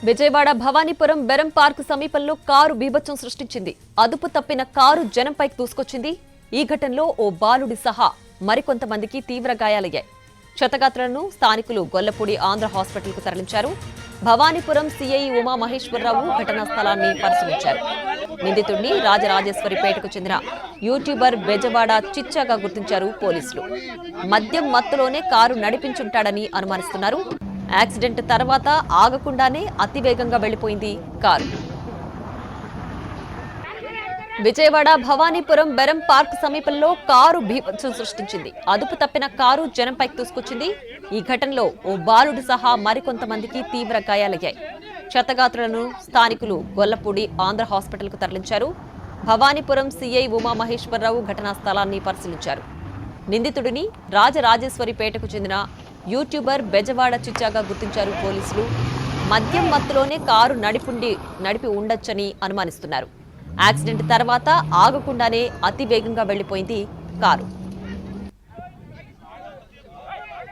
Vijayawada Bhavanipuram బెరం park సమీపంలో car బీభత్సం సృష్టించింది. అదుపు తప్పిన కారు జనంపైకి దూసుకొచ్చింది. ఈ ఘటనలో ఓ బాలుడి సహా మరికొంతమందికి తీవ్ర గాయాలయ్యాయి. క్షతగాత్రులను స్థానికులు గొల్లపూడి ఆంధ్ర హాస్పిటల్కు తరలించారు. భవానీపురం సీఐ ఉమా మహేశ్వరరావు ఘటనా స్థలాన్ని పరిశీలించారు. నిందితుడిని రాజరాజేశ్వరిపేటకు చెందిన యూట్యూబర్ బెజవాడ చిచ్చాగా గుర్తించారు పోలీసులు. మద్యం మత్తులోనే కారు నడిపించుంటాడని అనుమానిస్తున్నారు. యాక్సిడెంట్ తర్వాత ఆగకుండానే అతివేగంగా వెళ్లిపోయింది కారు. విజయవాడ భవానీపురం బెరం పార్క్ సమీపంలో కారు బీభత్సం సృష్టించింది. అదుపు తప్పిన కారు జనంపైకి దూసుకొచ్చింది. ఈ ఘటనలో ఓ బాలుడి సహా మరికొంతమందికి తీవ్ర గాయాలయ్యాయి. క్షతగాత్రులను స్థానికులు గొల్లపూడి ఆంధ్ర హాస్పిటల్కు తరలించారు. భవానీపురం సీఐ ఉమా మహేశ్వరరావు ఘటనా స్థలాన్ని పరిశీలించారు. నిందితుడిని రాజరాజేశ్వరిపేటకు చెందిన యూట్యూబర్ బెజవాడ చిచ్చాగా గుర్తించారు పోలీసులు. మద్యం మత్తులోనే కారు నడిపి ఉండొచ్చని అనుమానిస్తున్నారు. యాక్సిడెంట్ తర్వాత ఆగకుండానే అతివేగంగా వెళ్లిపోయింది కారు.